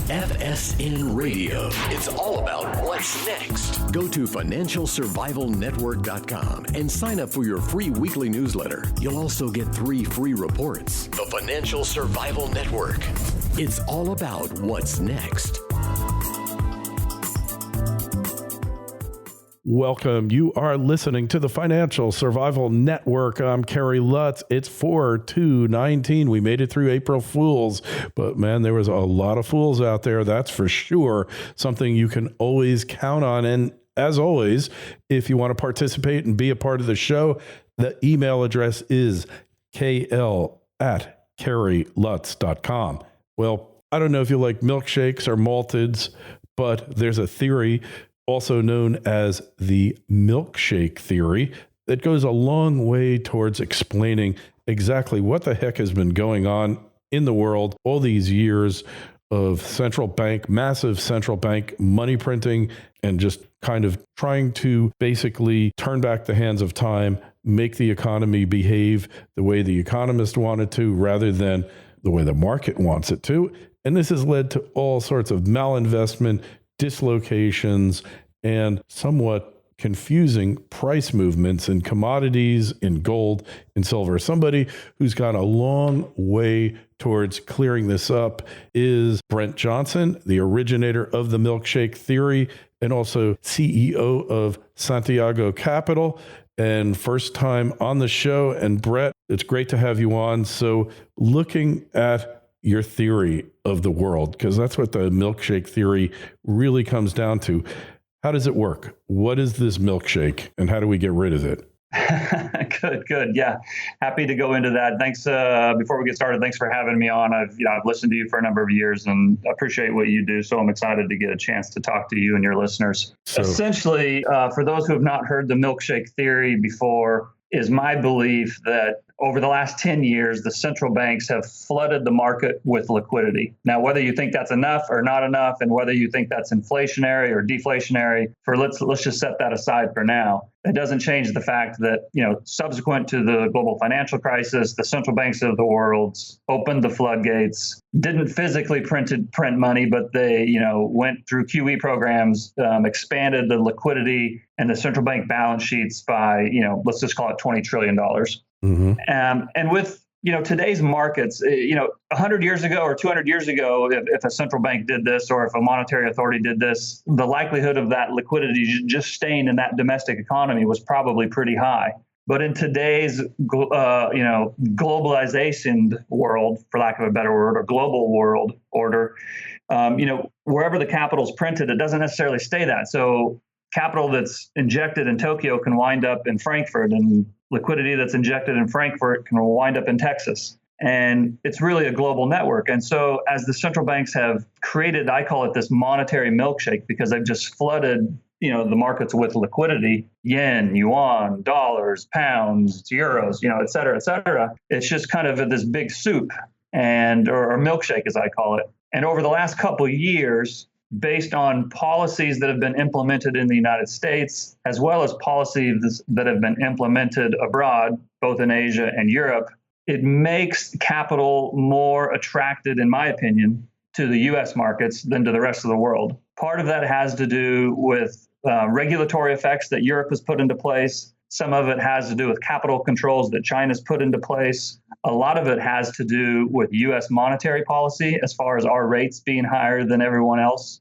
FSN Radio. It's all about what's next. Go to financialsurvivalnetwork.com and sign up for your free weekly newsletter. You'll also get 3 free reports. The Financial Survival Network. It's all about what's next. Welcome. You are listening to the Financial Survival Network. I'm Kerry Lutz. It's 4/2/19. We made it through April Fools, but man, there was a lot of fools out there. That's for sure. Something you can always count on. And as always, if you want to participate and be a part of the show, the email address is kl@kerrylutz.com. Well, I don't know if you like milkshakes or malteds, but there's a theory also known as the Milkshake Theory, that goes a long way towards explaining exactly what the heck has been going on in the world all these years of massive central bank money printing, and just kind of trying to basically turn back the hands of time, make the economy behave the way the economists want it to, rather than the way the market wants it to. And this has led to all sorts of malinvestment, dislocations, and somewhat confusing price movements in commodities, in gold, in silver. Somebody who's gone a long way towards clearing this up is Brent Johnson, the originator of the Milkshake Theory and also CEO of Santiago Capital, and first time on the show. And Brett, it's great to have you on. So looking at your theory of the world, because that's what the Milkshake Theory really comes down to. How does it work? What is this milkshake, and how do we get rid of it? Good. Yeah. Happy to go into that. Thanks. Before we get started, thanks for having me on. I've listened to you for a number of years and appreciate what you do. So I'm excited to get a chance to talk to you and your listeners. Essentially, for those who have not heard the Milkshake Theory before, is my belief that over the last 10 years, the central banks have flooded the market with liquidity. Now, whether you think that's enough or not enough, and whether you think that's inflationary or deflationary, let's just set that aside for now. It doesn't change the fact that, subsequent to the global financial crisis, the central banks of the world opened the floodgates, didn't physically print money, but they, went through QE programs, expanded the liquidity and the central bank balance sheets by, let's just call it $20 trillion. Mm-hmm. And with, today's markets, 100 years ago or 200 years ago, if a central bank did this or if a monetary authority did this, the likelihood of that liquidity just staying in that domestic economy was probably pretty high. But in today's, globalization world, for lack of a better word, or global world order, wherever the capital is printed, it doesn't necessarily stay that. So capital that's injected in Tokyo can wind up in Frankfurt, and liquidity that's injected in Frankfurt can wind up in Texas. And it's really a global network. And so as the central banks have created, I call it this monetary milkshake, because they've just flooded, the markets with liquidity, yen, yuan, dollars, pounds, euros, et cetera, et cetera. It's just kind of this big soup or milkshake, as I call it. And over the last couple of years, based on policies that have been implemented in the United States, as well as policies that have been implemented abroad, both in Asia and Europe, it makes capital more attracted, in my opinion, to the U.S. markets than to the rest of the world. Part of that has to do with regulatory effects that Europe has put into place. Some of it has to do with capital controls that China's put into place. A lot of it has to do with U.S. monetary policy, as far as our rates being higher than everyone else.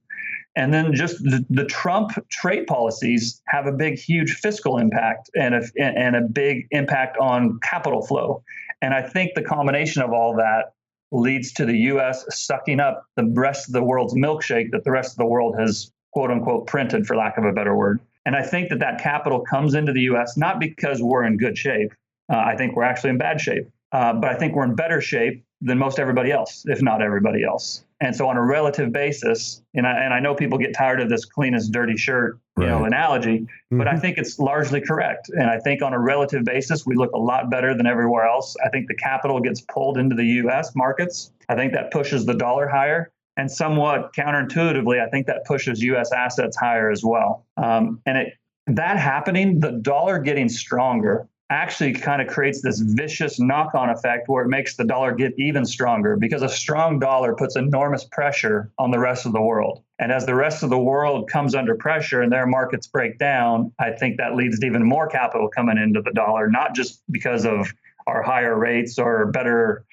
And then just the Trump trade policies have a big, huge fiscal impact and a big impact on capital flow. And I think the combination of all that leads to the U.S. sucking up the rest of the world's milkshake that the rest of the world has, quote unquote, printed, for lack of a better word. And I think that capital comes into the U.S. not because we're in good shape. I think we're actually in bad shape. But I think we're in better shape than most everybody else, if not everybody else. And so on a relative basis, and I know people get tired of this clean as dirty shirt, analogy, mm-hmm. but I think it's largely correct. And I think on a relative basis, we look a lot better than everywhere else. I think the capital gets pulled into the U.S. markets. I think that pushes the dollar higher. And somewhat counterintuitively, I think that pushes U.S. assets higher as well. That happening, the dollar getting stronger, actually kind of creates this vicious knock-on effect where it makes the dollar get even stronger, because a strong dollar puts enormous pressure on the rest of the world. And as the rest of the world comes under pressure and their markets break down, I think that leads to even more capital coming into the dollar, not just because of our higher rates or better,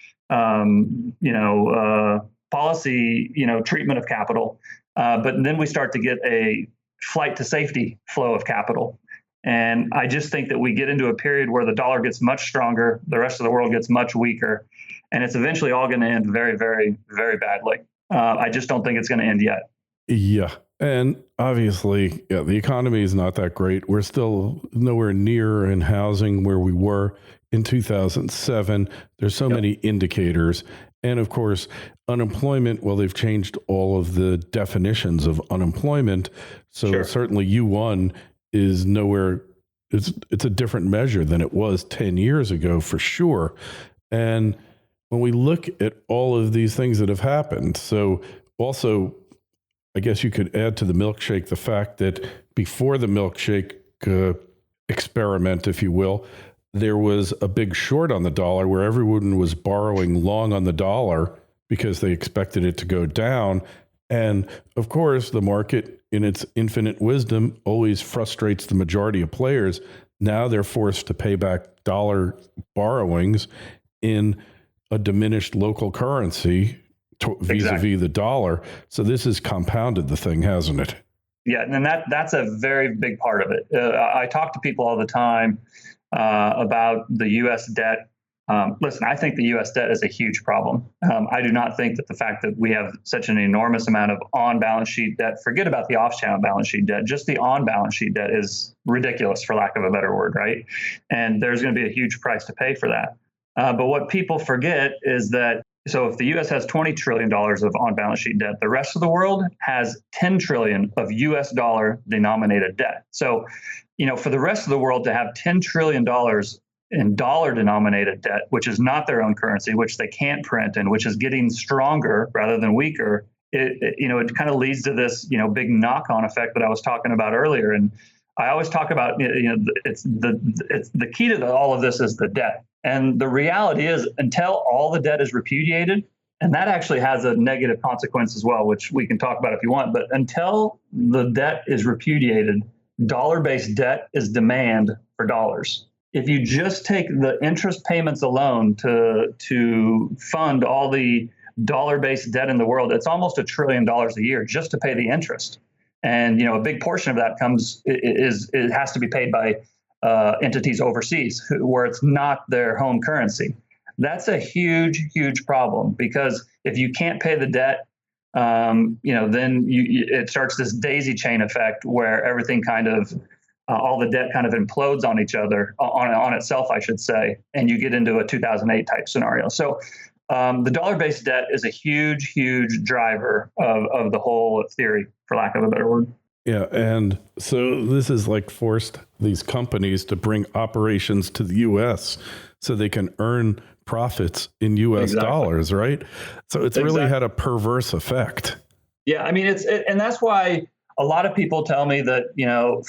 policy, treatment of capital. But then we start to get a flight to safety flow of capital. And I just think that we get into a period where the dollar gets much stronger, the rest of the world gets much weaker, and it's eventually all going to end very, very, very badly. I just don't think it's going to end yet. Yeah. And obviously, the economy is not that great. We're still nowhere near in housing where we were in 2007. There's so many indicators. And of course, unemployment, well, they've changed all of the definitions of unemployment. So certainly U1 is nowhere, it's a different measure than it was 10 years ago for sure. And when we look at all of these things that have happened, so also, I guess you could add to the milkshake the fact that before the milkshake experiment, if you will, there was a big short on the dollar where everyone was borrowing long on the dollar because they expected it to go down. And of course, the market, in its infinite wisdom, always frustrates the majority of players. Now they're forced to pay back dollar borrowings in a diminished local currency vis-a-vis the dollar. So this has compounded the thing, hasn't it? Yeah, and that's a very big part of it. I talk to people all the time about the U.S. debt. Listen, I think the U.S. debt is a huge problem. I do not think that the fact that we have such an enormous amount of on-balance sheet debt, forget about the off-channel balance sheet debt, just the on-balance sheet debt is ridiculous, for lack of a better word, right? And there's going to be a huge price to pay for that. But what people forget is that, so if the U.S. has $20 trillion of on-balance sheet debt, the rest of the world has $10 trillion of U.S. dollar denominated debt. So, for the rest of the world to have $10 trillion in dollar denominated debt, which is not their own currency, which they can't print, and which is getting stronger rather than weaker, it kind of leads to this, big knock-on effect that I was talking about earlier. And I always talk about, it's the key to all of this is the debt. And the reality is, until all the debt is repudiated, and that actually has a negative consequence as well, which we can talk about if you want, but until the debt is repudiated, dollar-based debt is demand for dollars. If you just take the interest payments alone to fund all the dollar-based debt in the world, it's almost $1 trillion a year just to pay the interest. And, a big portion of that it has to be paid by entities overseas where it's not their home currency. That's a huge, huge problem, because if you can't pay the debt, then it starts this daisy chain effect where everything kind of all the debt kind of implodes on each other, on itself, I should say, and you get into a 2008 type scenario. So the dollar-based debt is a huge, huge driver of the whole theory, for lack of a better word. Yeah, and so this is like forced these companies to bring operations to the U.S. so they can earn profits in U.S. dollars, right? So it's really had a perverse effect. Yeah, I mean, and that's why a lot of people tell me that,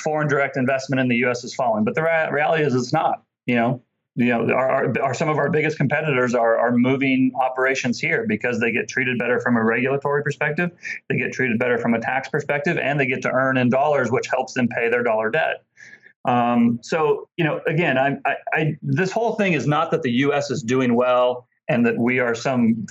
foreign direct investment in the U.S. is falling, but the reality is it's not. Some of our biggest competitors are moving operations here because they get treated better from a regulatory perspective, they get treated better from a tax perspective, and they get to earn in dollars, which helps them pay their dollar debt. So, again, this whole thing is not that the U.S. is doing well and that we are some,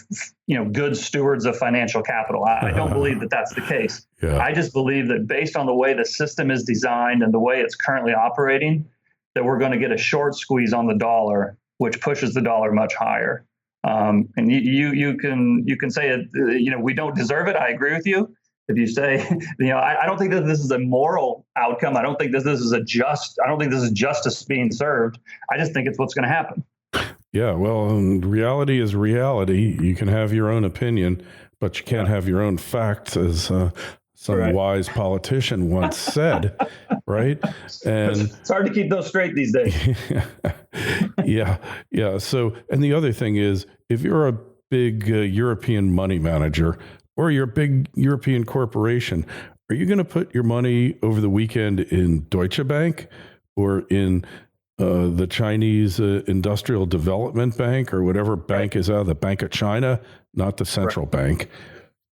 good stewards of financial capital. I don't believe that that's the case. Yeah. I just believe that based on the way the system is designed and the way it's currently operating, that we're going to get a short squeeze on the dollar, which pushes the dollar much higher. And you can say it, we don't deserve it. I agree with you. If you say, I don't think that this is a moral outcome. I don't think that this is justice being served. I just think it's what's going to happen. Yeah, well, reality is reality. You can have your own opinion, but you can't have your own facts, as some wise politician once said, right? And it's hard to keep those straight these days. Yeah. So, and the other thing is, if you're a big European money manager or you're a big European corporation, are you going to put your money over the weekend in Deutsche Bank or in the Chinese Industrial Development Bank or whatever bank is out of the Bank of China, not the central bank.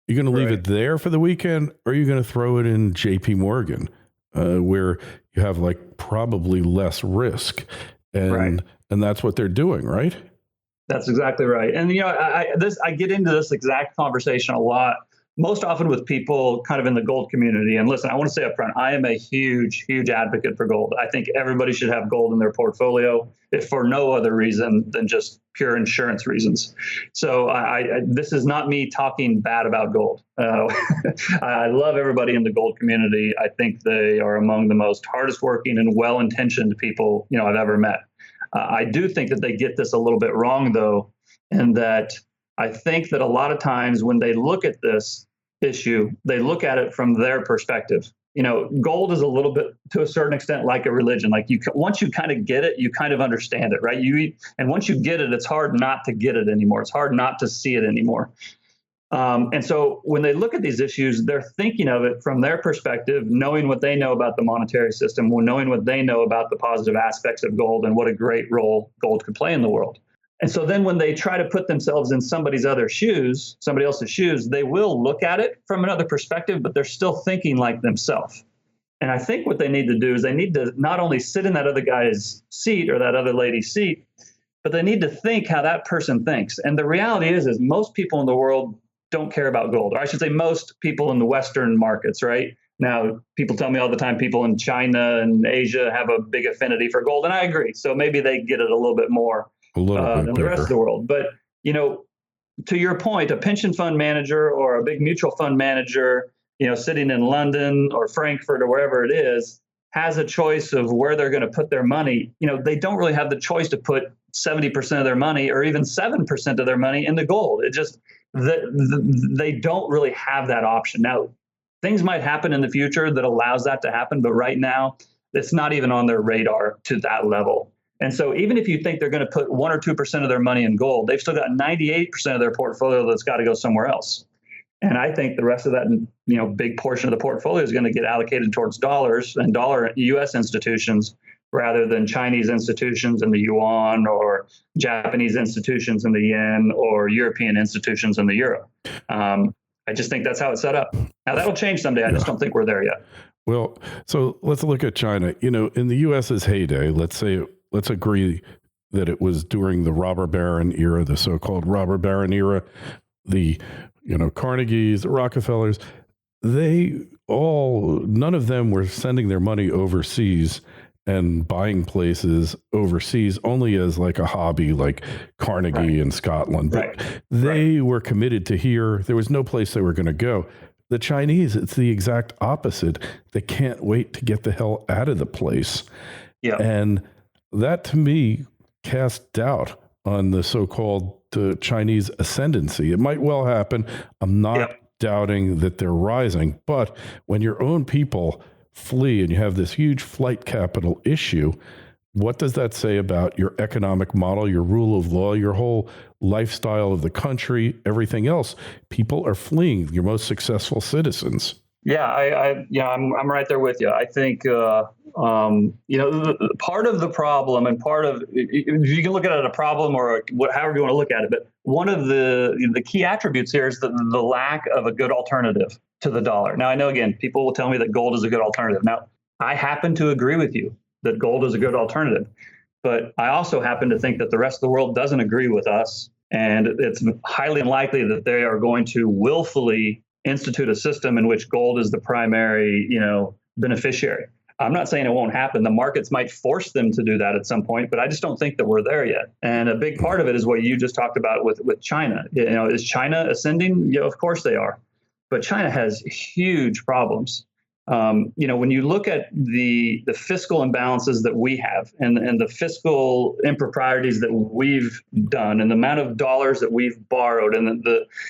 You're going to leave it there for the weekend, or are you going to throw it in JP Morgan, where you have like probably less risk? And that's what they're doing, right? That's exactly right. And, I get into this exact conversation a lot, most often with people kind of in the gold community. And listen, I want to say up front, I am a huge, huge advocate for gold. I think everybody should have gold in their portfolio, if for no other reason than just pure insurance reasons. So this is not me talking bad about gold. I love everybody in the gold community. I think they are among the most hardest working and well-intentioned people, I've ever met. I do think that they get this a little bit wrong, though, and that I think that a lot of times when they look at this issue, they look at it from their perspective. Gold is a little bit, to a certain extent, like a religion. Like once you kind of get it, you kind of understand it, right? And once you get it, it's hard not to get it anymore. It's hard not to see it anymore. And so when they look at these issues, they're thinking of it from their perspective, knowing what they know about the monetary system, knowing what they know about the positive aspects of gold and what a great role gold could play in the world. And so then when they try to put themselves in somebody else's shoes, they will look at it from another perspective, but they're still thinking like themselves. And I think what they need to do is they need to not only sit in that other guy's seat or that other lady's seat, but they need to think how that person thinks. And the reality is most people in the world don't care about gold, or I should say most people in the Western markets, right? Now, people tell me all the time, people in China and Asia have a big affinity for gold, and I agree. So maybe they get it a little bit more than the rest of the world. But, to your point, a pension fund manager or a big mutual fund manager, sitting in London or Frankfurt or wherever it is, has a choice of where they're going to put their money. They don't really have the choice to put 70% of their money or even 7% of their money into gold. It just, they don't really have that option. Now, things might happen in the future that allows that to happen, but right now, it's not even on their radar to that level. And so even if you think they're going to put 1 or 2% of their money in gold, they've still got 98% of their portfolio that's got to go somewhere else. And I think the rest of that, big portion of the portfolio is going to get allocated towards dollars and U.S. institutions rather than Chinese institutions in the yuan or Japanese institutions in the yen or European institutions in the euro. I just think that's how it's set up. Now, that'll change someday. I just don't think we're there yet. Well, so let's look at China. In the U.S.'s heyday, let's agree that it was during the robber baron era, the so-called robber baron era, the Carnegies, the Rockefellers, none of them were sending their money overseas and buying places overseas only as like a hobby, like Carnegie in Scotland. But they were committed to here. There was no place they were going to go. The Chinese, it's the exact opposite. They can't wait to get the hell out of the place. Yeah. And that, to me, casts doubt on the so-called Chinese ascendancy. It might well happen. I'm not doubting that they're rising. But when your own people flee and you have this huge flight capital issue, what does that say about your economic model, your rule of law, your whole lifestyle of the country, everything else? People are fleeing, your most successful citizens. Yeah, I'm right there with you. I think, part of the problem and part of, you can look at it as a problem or however you want to look at it, but one of the key attributes here is the lack of a good alternative to the dollar. Now, I know, again, people will tell me that gold is a good alternative. Now, I happen to agree with you that gold is a good alternative, but I also happen to think that the rest of the world doesn't agree with us, and it's highly unlikely that they are going to willfully institute a system in which gold is the primary, beneficiary. I'm not saying it won't happen. The markets might force them to do that at some point, but I just don't think that we're there yet. And a big part of it is what you just talked about with China. Is China ascending? Yeah, of course they are. But China has huge problems. When you look at the fiscal imbalances that we have and the fiscal improprieties that we've done and the amount of dollars that we've borrowed and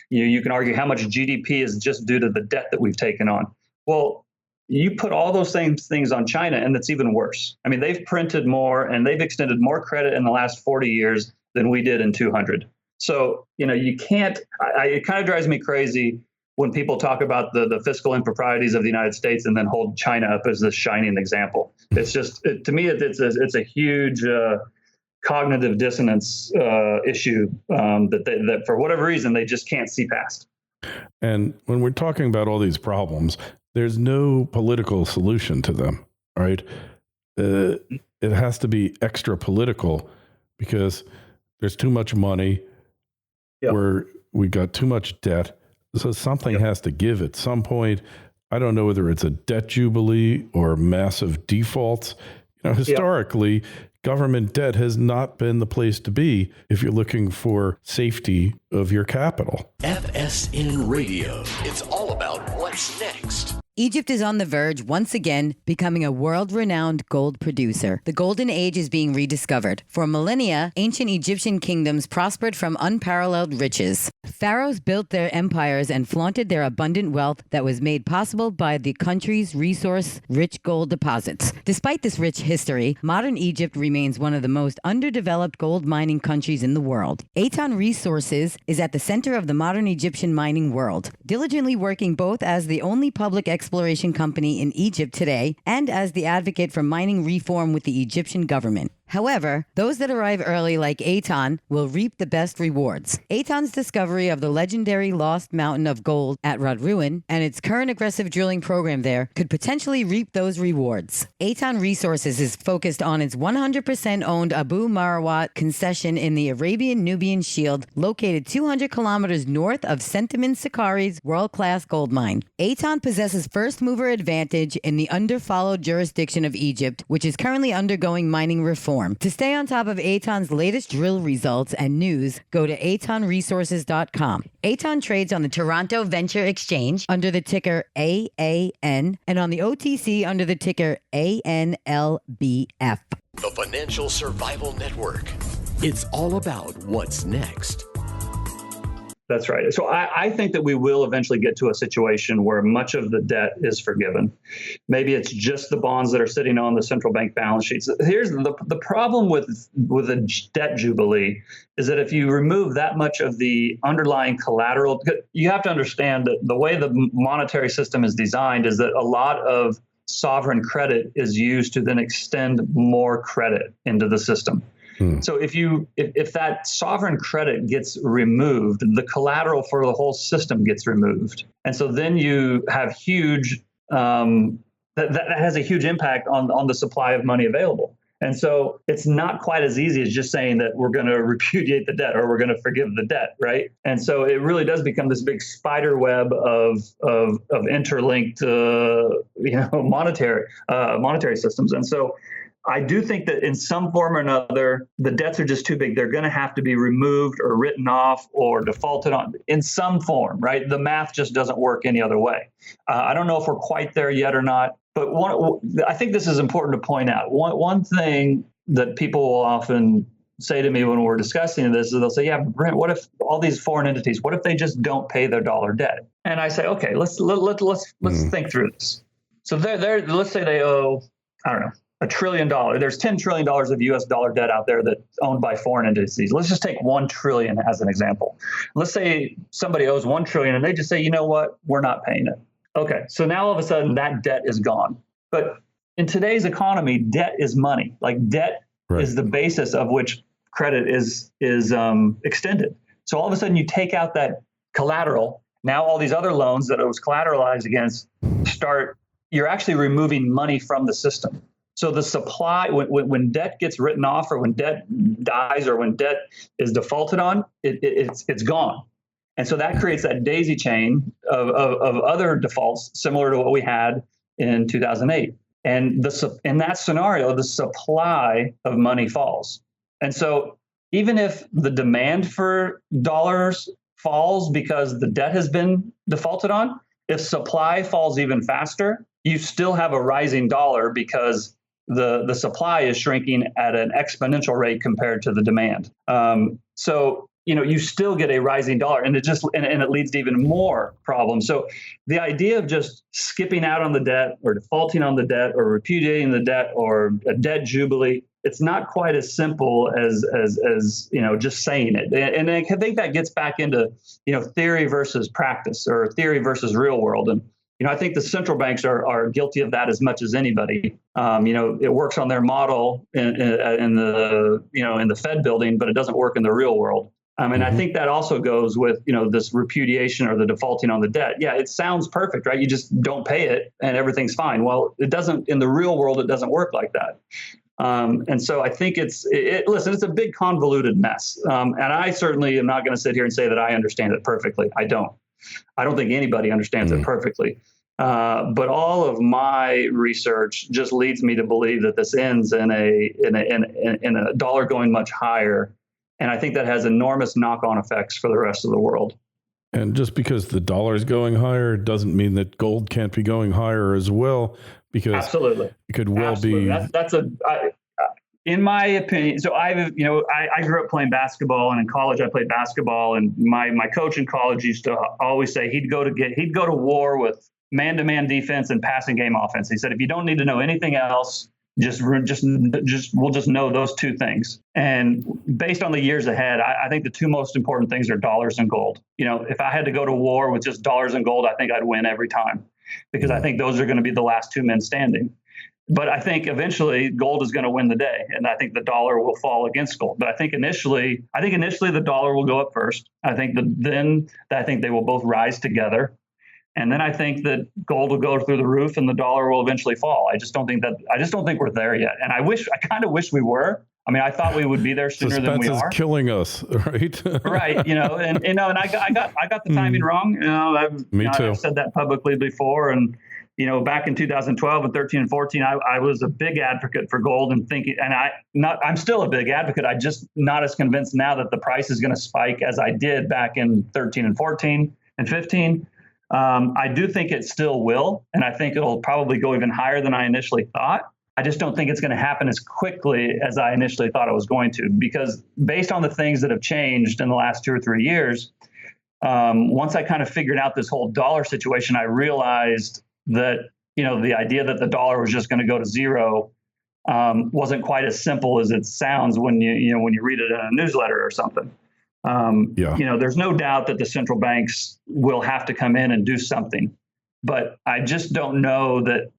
you can argue how much GDP is just due to the debt that we've taken on. Well, you put all those same things on China and it's even worse. I mean, they've printed more and they've extended more credit in the last 40 years than we did in 200. So, you can't, it kind of drives me crazy when people talk about the fiscal improprieties of the United States and then hold China up as this shining example. It's just, to me, it's a huge cognitive dissonance issue that for whatever reason, they just can't see past. And when we're talking about all these problems, there's no political solution to them, right? It has to be extra political because there's too much money, we got too much debt. So something has to give at some point. I don't know whether it's a debt jubilee or massive defaults. Historically, government debt has not been the place to be if you're looking for safety of your capital. FSN Radio. It's all about what's next. Egypt is on the verge, once again, becoming a world-renowned gold producer. The golden age is being rediscovered. For millennia, ancient Egyptian kingdoms prospered from unparalleled riches. Pharaohs built their empires and flaunted their abundant wealth that was made possible by the country's resource-rich gold deposits. Despite this rich history, modern Egypt remains one of the most underdeveloped gold mining countries in the world. Aton Resources is at the center of the modern Egyptian mining world, diligently working both as the only public exploration company in Egypt today and as the advocate for mining reform with the Egyptian government. However, those that arrive early like Aton will reap the best rewards. Aton's discovery of the legendary Lost Mountain of Gold at Radruin and its current aggressive drilling program there could potentially reap those rewards. Aton Resources is focused on its 100% owned Abu Marawat concession in the Arabian-Nubian Shield, located 200 kilometers north of Centamin Sakari's world-class gold mine. Aton possesses first-mover advantage in the underfollowed jurisdiction of Egypt, which is currently undergoing mining reform. To stay on top of Aton's latest drill results and news, go to atonresources.com. Aton trades on the Toronto Venture Exchange under the ticker AAN and on the OTC under the ticker ANLBF. The Financial Survival Network. It's all about what's next. That's right. So I think that we will eventually get to a situation where much of the debt is forgiven. Maybe it's just the bonds that are sitting on the central bank balance sheets. Here's the problem with a debt jubilee is that if you remove that much of the underlying collateral, you have to understand that the way the monetary system is designed is that a lot of sovereign credit is used to then extend more credit into the system. So if that sovereign credit gets removed, the collateral for the whole system gets removed. And so then you have huge, that has a huge impact on the supply of money available. And so it's not quite as easy as just saying that we're going to repudiate the debt or we're going to forgive the debt, right? And so it really does become this big spider web of interlinked, monetary systems. And so I do think that in some form or another, the debts are just too big. They're going to have to be removed or written off or defaulted on in some form, right? The math just doesn't work any other way. I don't know if we're quite there yet or not, but I think this is important to point out. One thing that people will often say to me when we're discussing this is they'll say, yeah, Brent, what if all these foreign entities, what if they just don't pay their dollar debt? And I say, okay, let's think through this. So let's say they owe, I don't know, $1 trillion. There's $10 trillion of U.S. dollar debt out there that's owned by foreign entities. Let's just take $1 trillion as an example. Let's say somebody owes $1 trillion and they just say, you know what, we're not paying it. Okay, so now all of a sudden that debt is gone. But in today's economy, debt is money. Like debt is the basis of which credit is extended. So all of a sudden you take out that collateral. Now all these other loans that it was collateralized against you're actually removing money from the system. So the supply, when debt gets written off or when debt dies or when debt is defaulted on, it's gone. And so that creates that daisy chain of other defaults similar to what we had in 2008. And in that scenario, the supply of money falls. And so even if the demand for dollars falls because the debt has been defaulted on, if supply falls even faster, you still have a rising dollar because the supply is shrinking at an exponential rate compared to the demand. So you still get a rising dollar, and it leads to even more problems. So the idea of just skipping out on the debt or defaulting on the debt or repudiating the debt or a debt jubilee, it's not quite as simple as just saying it. And I think that gets back into theory versus practice, or theory versus real world. And I think the central banks are guilty of that as much as anybody. It works on their model in the Fed building, but it doesn't work in the real world. And I think that also goes with this repudiation or the defaulting on the debt. Yeah, it sounds perfect, right? You just don't pay it and everything's fine. Well, it doesn't in the real world. It doesn't work like that. And so I think listen, it's a big convoluted mess. And I certainly am not going to sit here and say that I understand it perfectly. I don't think anybody understands it perfectly. But all of my research just leads me to believe that this ends in a dollar going much higher. And I think that has enormous knock-on effects for the rest of the world. And just because the dollar is going higher doesn't mean that gold can't be going higher as well, because absolutely, it could well be. In my opinion. So I grew up playing basketball, and in college I played basketball, and my coach in college used to always say he'd go to war with man-to-man defense and passing game offense. He said, if you don't need to know anything else, we'll just know those two things. And based on the years ahead, I think the two most important things are dollars and gold. If I had to go to war with just dollars and gold, I think I'd win every time, because I think those are going to be the last two men standing. But I think eventually gold is going to win the day, and I think the dollar will fall against gold. But I think initially the dollar will go up first. I think they will both rise together. And then I think that gold will go through the roof and the dollar will eventually fall. I just don't think we're there yet. And I kind of wish we were. I mean, I thought we would be there sooner than we are. Suspense is killing us, right? Right. And I got the timing wrong. Me too. I've said that publicly before. And, back in 2012 and 13 and 14, I was a big advocate for gold and thinking, and I'm still a big advocate. I just not as convinced now that the price is going to spike as I did back in 13 and 14 and 15. I do think it still will, and I think it'll probably go even higher than I initially thought. I just don't think it's going to happen as quickly as I initially thought it was going to, because based on the things that have changed in the last 2 or 3 years, once I kind of figured out this whole dollar situation, I realized that, the idea that the dollar was just going to go to zero wasn't quite as simple as it sounds when you read it in a newsletter or something. There's no doubt that the central banks will have to come in and do something, but I just don't know that,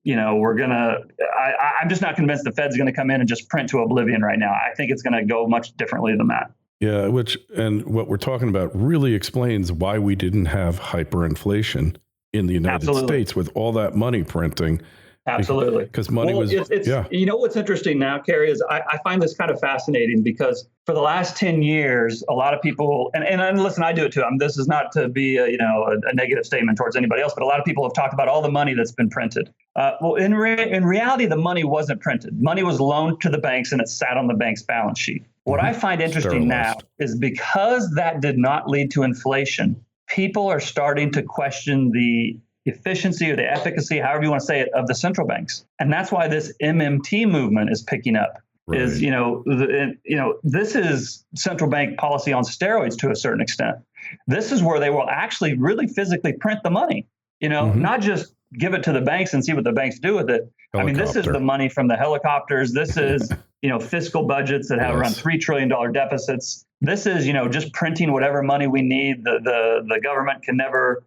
I'm just not convinced the Fed's going to come in and just print to oblivion right now. I think it's going to go much differently than that. Yeah, and what we're talking about really explains why we didn't have hyperinflation in the United States with all that money printing. Absolutely. Because money was. What's interesting now, Kerry, is I find this kind of fascinating, because for the last 10 years, a lot of people, and listen, I do it too. This is not to be a negative statement towards anybody else, but a lot of people have talked about all the money that's been printed. Well, in reality, the money wasn't printed. Money was loaned to the banks and it sat on the bank's balance sheet. What I find interesting now is, because that did not lead to inflation, people are starting to question the efficiency or the efficacy, however you want to say it, of the central banks. And that's why this MMT movement is picking up. Right. This is central bank policy on steroids to a certain extent. This is where they will actually really physically print the money, not just give it to the banks and see what the banks do with it. I mean, this is the money from the helicopters. This is, fiscal budgets that have around $3 trillion deficits. This is, just printing whatever money we need. The government can never,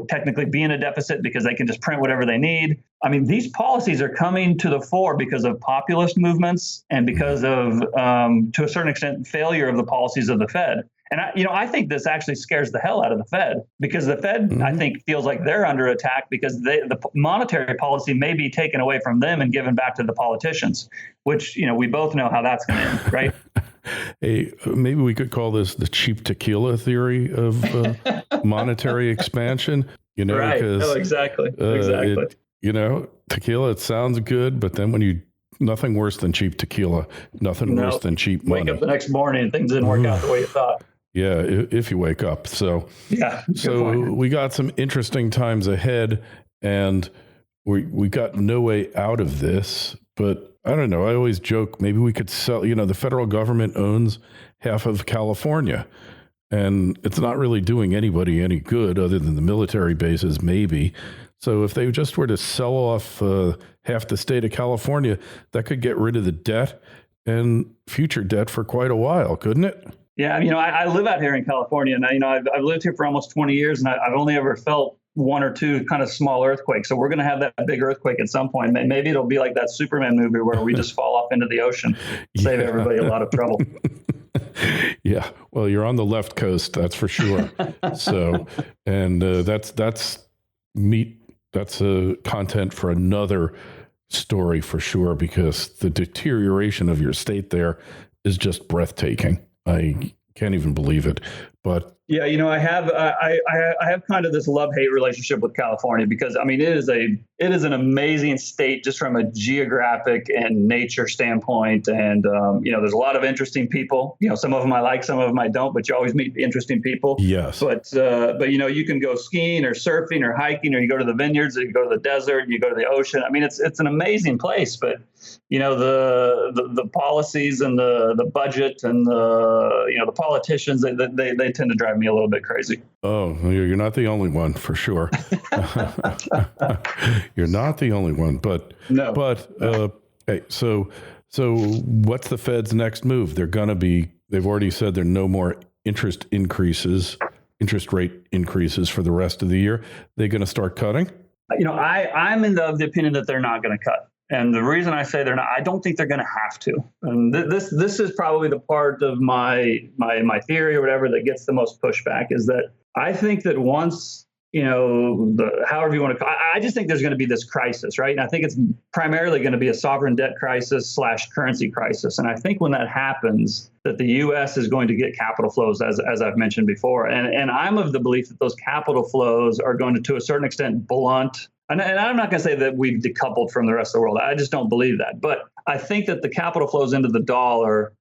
technically be in a deficit because they can just print whatever they need. I mean, these policies are coming to the fore because of populist movements and because of, to a certain extent, failure of the policies of the Fed. And I think this actually scares the hell out of the Fed, because the Fed, I think, feels like they're under attack because the monetary policy may be taken away from them and given back to the politicians, which, we both know how that's going to end, right? Hey, maybe we could call this the cheap tequila theory of monetary expansion, Right. because exactly. Tequila, it sounds good, but then nothing worse than cheap tequila, nothing worse than cheap money. Wake up the next morning and things didn't work out the way you thought. Yeah, if you wake up. So we got some interesting times ahead, and we got no way out of this. But I don't know. I always joke, maybe we could sell, the federal government owns half of California, and it's not really doing anybody any good other than the military bases, maybe. So if they just were to sell off half the state of California, that could get rid of the debt and future debt for quite a while, couldn't it? Yeah, I live out here in California, and I've lived here for almost 20 years, and I've only ever felt one or two kind of small earthquakes. So we're going to have that big earthquake at some point. Maybe it'll be like that Superman movie where we just fall off into the ocean, save everybody a lot of trouble. Yeah, well, you're on the left coast, that's for sure. So, and that's meat. That's content for another story for sure, because the deterioration of your state there is just breathtaking. I can't even believe it. But yeah, I have kind of this love-hate relationship with California, because it is an amazing state just from a geographic and nature standpoint, and there's a lot of interesting people. Some of them I like, some of them I don't, but you always meet interesting people. Yes. But you can go skiing or surfing or hiking, or you go to the vineyards, or you go to the desert, you go to the ocean. It's an amazing place, but the policies and the budget and the politicians, they tend to drive me a little bit crazy. Oh, you're not the only one, for sure. You're not the only one, but no. But hey, so what's the Fed's next move? They've already said there are no more interest rate increases for the rest of the year. They're going to start cutting? I'm in the opinion that they're not going to cut. And the reason I say they're not, I don't think they're going to have to. And this is probably the part of my theory or whatever that gets the most pushback, is that I think that once, however you want to, I just think there's going to be this crisis, right? And I think it's primarily going to be a sovereign debt crisis / currency crisis. And I think when that happens, that the U.S. is going to get capital flows, as I've mentioned before. And I'm of the belief that those capital flows are going to a certain extent, blunt. And I'm not going to say that we've decoupled from the rest of the world. I just don't believe that. But I think that the capital flows into the dollar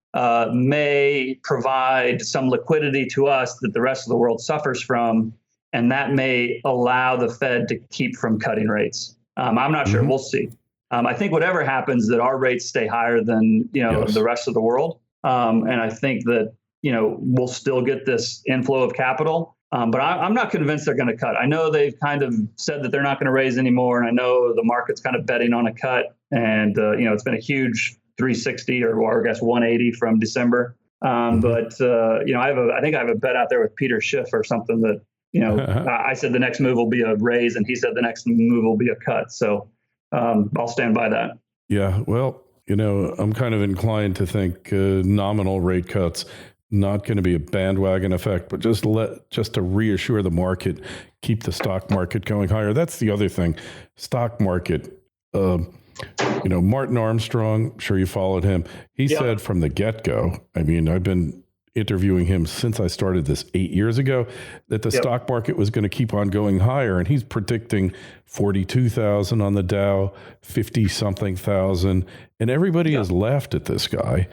may provide some liquidity to us that the rest of the world suffers from. And that may allow the Fed to keep from cutting rates. I'm not sure. We'll see. I think whatever happens, that our rates stay higher than the rest of the world. And I think that we'll still get this inflow of capital. But I'm not convinced they're going to cut. I know they've kind of said that they're not going to raise anymore, and I know the market's kind of betting on a cut. And it's been a huge 360 or I guess 180 from December. But I think I have a bet out there with Peter Schiff or something that. I said the next move will be a raise, and he said the next move will be a cut. So I'll stand by that. Yeah, well, I'm kind of inclined to think nominal rate cuts, not going to be a bandwagon effect, but just to reassure the market, keep the stock market going higher. That's the other thing. Stock market, Martin Armstrong, I'm sure you followed him. He said from the get-go, I've been interviewing him since I started this 8 years ago, that the stock market was going to keep on going higher. And he's predicting 42,000 on the Dow, 50-something thousand. And everybody has laughed at this guy.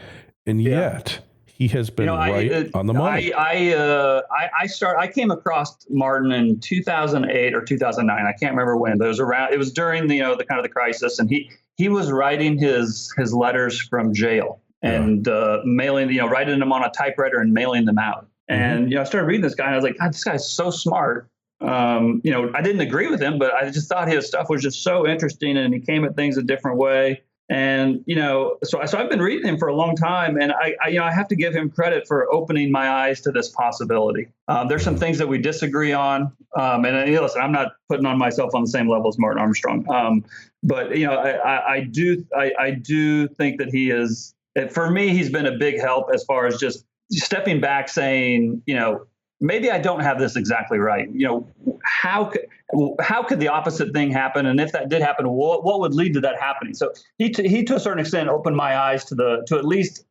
And yet he has been right on the money. I came across Martin in 2008 or 2009. I can't remember when, but it was during the kind of the crisis. And he was writing his letters from jail. And mailing, writing them on a typewriter and mailing them out. And, I started reading this guy and I was like, God, this guy's so smart. I didn't agree with him, but I just thought his stuff was just so interesting and he came at things a different way. And, so I've been reading him for a long time, and I have to give him credit for opening my eyes to this possibility. There's some things that we disagree on. And listen, I'm not putting on myself on the same level as Martin Armstrong. But, I do think that he is. For me, he's been a big help as far as just stepping back, saying, maybe I don't have this exactly right. How could the opposite thing happen? And if that did happen, what would lead to that happening? So he to a certain extent opened my eyes to at least,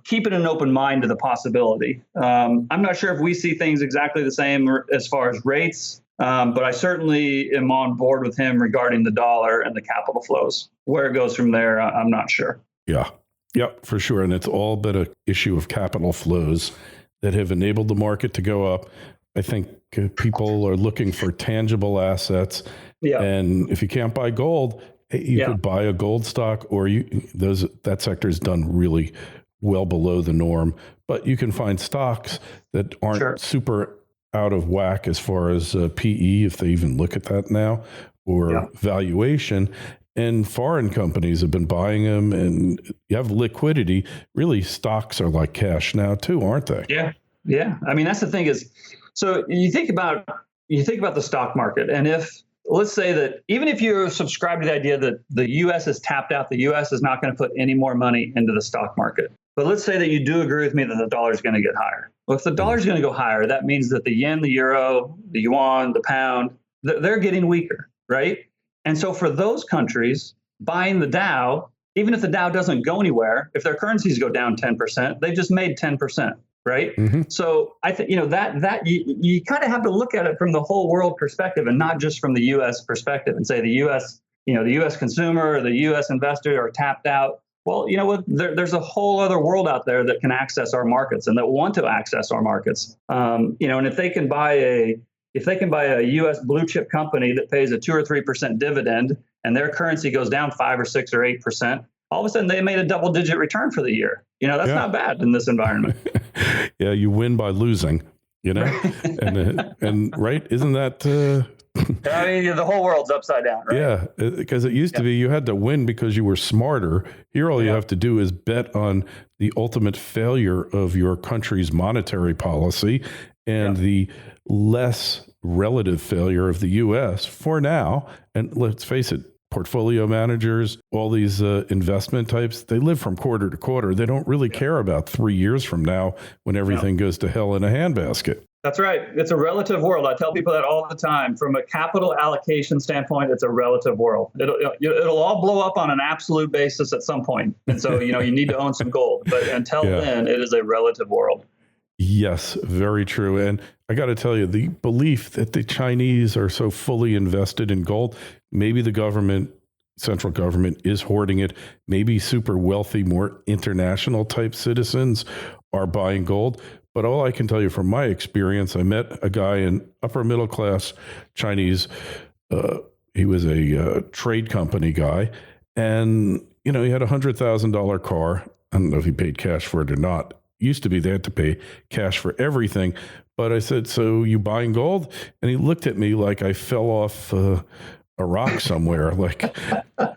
keeping an open mind to the possibility. I'm not sure if we see things exactly the same as far as rates, but I certainly am on board with him regarding the dollar and the capital flows. Where it goes from there, I'm not sure. Yeah. Yep, for sure. And it's all been an issue of capital flows that have enabled the market to go up. I think people are looking for tangible assets. Yeah. And if you can't buy gold, you could buy a gold stock, or that sector is done really well below the norm. But you can find stocks that aren't super out of whack as far as PE, if they even look at that now, or valuation. and foreign companies have been buying them, and you have liquidity. Really, stocks are like cash now too, aren't they? Yeah. Yeah. I mean, that's the thing is, so you think about the stock market, and let's say that even if you subscribe to the idea that the U.S. is tapped out, the U.S. is not going to put any more money into the stock market. But let's say that you do agree with me that the dollar is going to get higher. Well, if the dollar is going to go higher, that means that the yen, the euro, the yuan, the pound, they're getting weaker, right? And so for those countries, buying the Dow, even if the Dow doesn't go anywhere, if their currencies go down 10%, they just made 10%. Right. Mm-hmm. So I think, that you kind of have to look at it from the whole world perspective and not just from the U.S. perspective and say the U.S., the U.S. consumer or the U.S. investor are tapped out. Well, you know what? There's a whole other world out there that can access our markets and that want to access our markets. And if they can buy a U.S. blue chip company that pays a 2 or 3% dividend and their currency goes down 5 or 6 or 8%, all of a sudden they made a double-digit return for the year. That's not bad in this environment. Yeah, you win by losing. And right? Isn't that? I mean, the whole world's upside down, right? Yeah, because it used to be you had to win because you were smarter. Here, all you have to do is bet on the ultimate failure of your country's monetary policy and the less relative failure of the U.S. for now. And let's face it, portfolio managers, all these investment types, they live from quarter to quarter. They don't really care about 3 years from now when everything goes to hell in a handbasket. That's right. It's a relative world. I tell people that all the time. From a capital allocation standpoint, it's a relative world. It'll all blow up on an absolute basis at some point. And so, you need to own some gold. But until then, it is a relative world. Yes, very true. And I got to tell you, the belief that the Chinese are so fully invested in gold, maybe the central government is hoarding it. Maybe super wealthy, more international type citizens are buying gold. But all I can tell you from my experience, I met a guy in upper middle class Chinese. He was a trade company guy. And, he had $100,000 car. I don't know if he paid cash for it or not. Used to be they had to pay cash for everything. But I said, so you buying gold? And he looked at me like I fell off a rock somewhere. Like,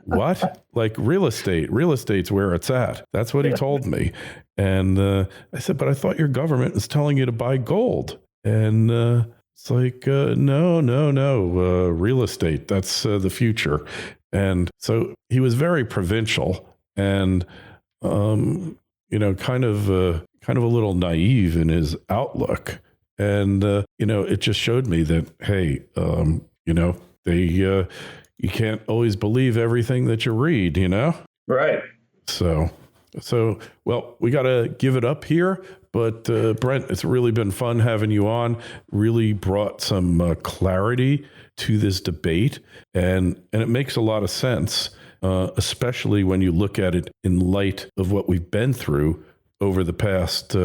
what? Like real estate. Real estate's where it's at. That's what he told me. And I said, but I thought your government was telling you to buy gold. And it's like, no. Real estate, that's the future. And so he was very provincial and, kind of a little naive in his outlook. And, it just showed me that, hey, you can't always believe everything that you read, Right. So, well, we got to give it up here. But Brent, it's really been fun having you on. Really brought some clarity to this debate. And it makes a lot of sense, especially when you look at it in light of what we've been through over the past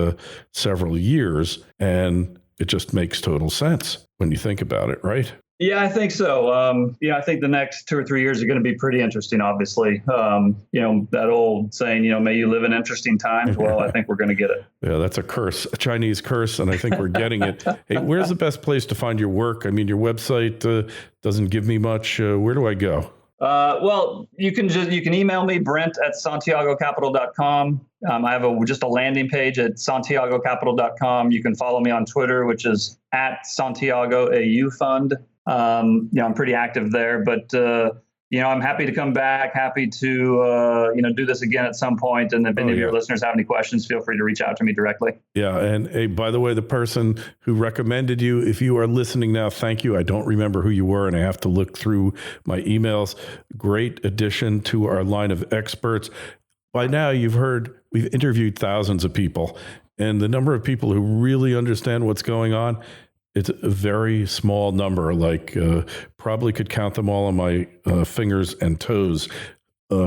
several years. And it just makes total sense when you think about it, right? Yeah, I think so. I think the next 2 or 3 years are going to be pretty interesting, obviously. That old saying, may you live in interesting times. Well, I think we're going to get it. Yeah, that's a curse, a Chinese curse, and I think we're getting it. Hey, where's the best place to find your work? I mean, your website doesn't give me much. Where do I go? Well, you can email me, Brent at santiagocapital.com. I have just a landing page at santiagocapital.com. You can follow me on Twitter, which is at Santiago AU Fund. I'm pretty active there, but, I'm happy to come back, happy to, do this again at some point. And if any of your listeners have any questions, feel free to reach out to me directly. Yeah. And hey, by the way, the person who recommended you, if you are listening now, thank you. I don't remember who you were, and I have to look through my emails. Great addition to our line of experts. By now, you've heard we've interviewed thousands of people, and the number of people who really understand what's going on, it's a very small number, probably could count them all on my fingers and toes.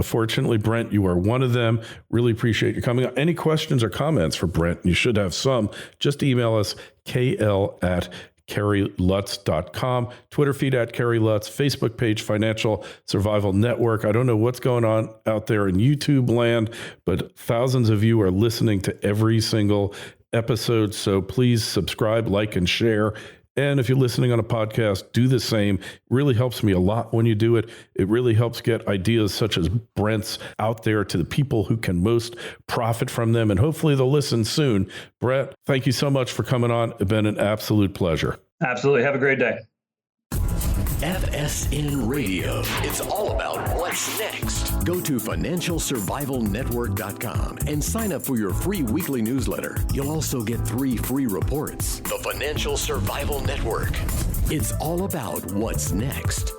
Fortunately, Brent, you are one of them. Really appreciate you coming on. Any questions or comments for Brent? You should have some. Just email us, kl@kerrylutz.com, Twitter feed at Kerry Lutz, Facebook page, Financial Survival Network. I don't know what's going on out there in YouTube land, but thousands of you are listening to every single episode. So please subscribe, like, and share. And if you're listening on a podcast, do the same. It really helps me a lot when you do it. It really helps get ideas such as Brent's out there to the people who can most profit from them. And hopefully they'll listen soon. Brent, thank you so much for coming on. It's been an absolute pleasure. Absolutely. Have a great day. FSN Radio. It's all about what's next. Go to financialsurvivalnetwork.com and sign up for your free weekly newsletter. You'll also get 3 free reports. The Financial Survival Network. It's all about what's next.